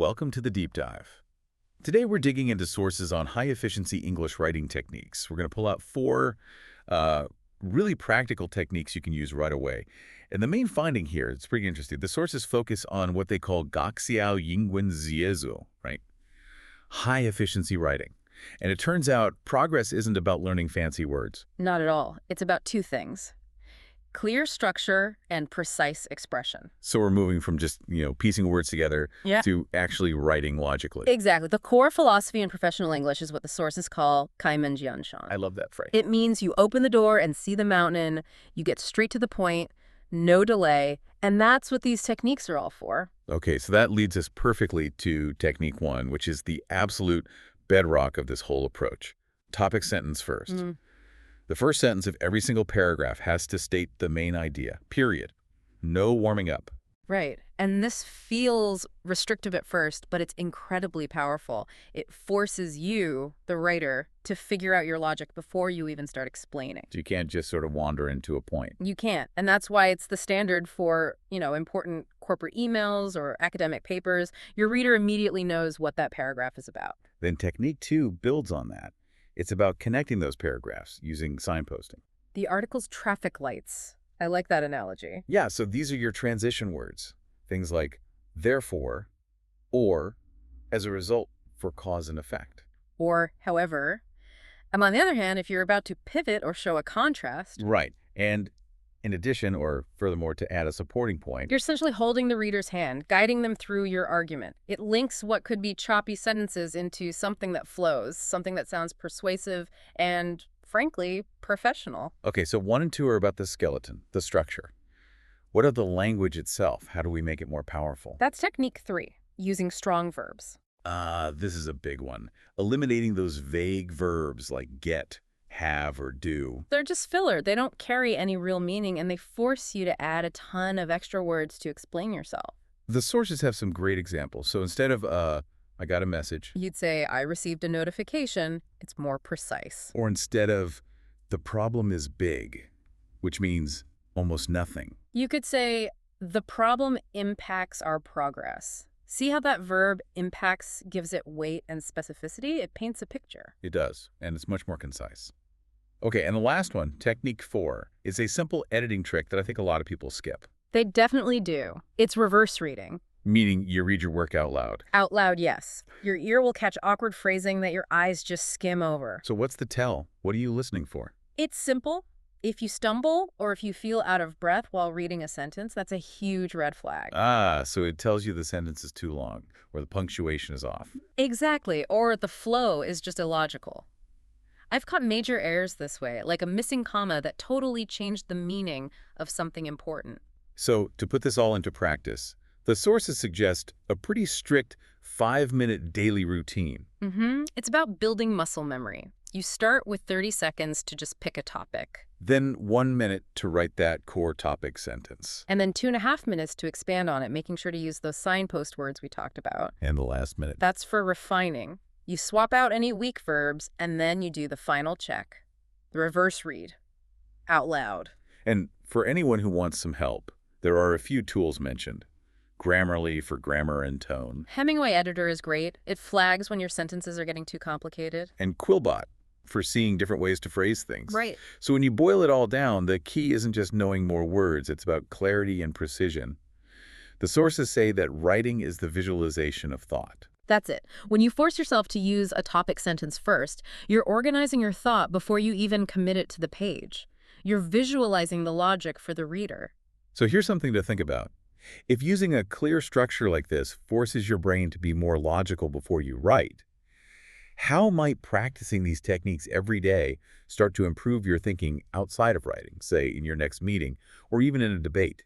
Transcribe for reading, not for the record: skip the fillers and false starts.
welcome to the deep dive. Today we're digging into sources on high-efficiency English writing techniques. We're going to pull out four really practical techniques you can use right away. And the main finding here, it's pretty interesting. The sources focus on what they call高效英文写作, right? High-efficiency writing. And it turns out progress isn't about learning fancy words. Not at all. It's about two things: clear structure and precise expression. So we're moving from just, piecing words together to actually writing logically. Exactly. The core philosophy in professional English is what the sources call 가이문지연션. I love that phrase. It means you open the door and see the mountain, you get straight to the point, no delay, and that's what these techniques are all for. Okay, so that leads us perfectly to technique one, which is the absolute bedrock of this whole approach. Topic sentence first. The first sentence of every single paragraph has to state the main idea, period. No warming up. Right. And this feels restrictive at first, but it's incredibly powerful. It forces you, the writer, to figure out your logic before you even start explaining. So you can't just sort of wander into a point. You can't. And that's why it's the standard for, important corporate emails or academic papers. Your reader immediately knows what that paragraph is about. Then technique two builds on that. It's about connecting those paragraphs using signposting. The article's traffic lights. I like that analogy. Yeah, so these are your transition words. Things like therefore, or, as a result, for cause and effect. Or, however. And on the other hand, if you're about to pivot or show a contrast. Right. And in addition, or furthermore, to add a supporting point, you're essentially holding the reader's hand, guiding them through your argument. It links what could be choppy sentences into something that flows, something that sounds persuasive and, frankly, professional. Okay, so 1 and 2 are about the skeleton, the structure. What of the language itself? How do we make it more powerful? That's technique 3, using strong verbs. This is a big one. Eliminating those vague verbs like get, have, or do. They're just filler. They don't carry any real meaning, and they force you to add a ton of extra words to explain yourself. The sources have some great examples. So instead of, I got a message. You'd say, I received a notification. It's more precise. Or instead of, the problem is big, which means almost nothing. You could say, the problem impacts our progress. See how that verb impacts gives it weight and specificity? It paints a picture. It does, and it's much more concise. Okay, and the last one, technique 4, is a simple editing trick that I think a lot of people skip. They definitely do. It's reverse reading. Meaning you read your work out loud. Out loud, yes. Your ear will catch awkward phrasing that your eyes just skim over. So what's the tell? What are you listening for? It's simple. If you stumble or if you feel out of breath while reading a sentence, that's a huge red flag. So it tells you the sentence is too long, or the punctuation is off. Exactly, or the flow is just illogical. I've caught major errors this way, like a missing comma that totally changed the meaning of something important. So to put this all into practice, the sources suggest a pretty strict 5-minute daily routine. It's about building muscle memory. You start with 30 seconds to just pick a topic. Then 1 minute to write that core topic sentence. And then 2.5 minutes to expand on it, making sure to use those signpost words we talked about. And the last minute. That's for refining. You swap out any weak verbs, and then you do the final check. The reverse read. Out loud. And for anyone who wants some help, there are a few tools mentioned. Grammarly for grammar and tone. Hemingway Editor is great. It flags when your sentences are getting too complicated. And Quillbot for seeing different ways to phrase things. Right. So when you boil it all down, the key isn't just knowing more words. It's about clarity and precision. The sources say that writing is the visualization of thought. That's it. When you force yourself to use a topic sentence first, you're organizing your thought before you even commit it to the page. You're visualizing the logic for the reader. So here's something to think about. If using a clear structure like this forces your brain to be more logical before you write, how might practicing these techniques every day start to improve your thinking outside of writing, say in your next meeting or even in a debate?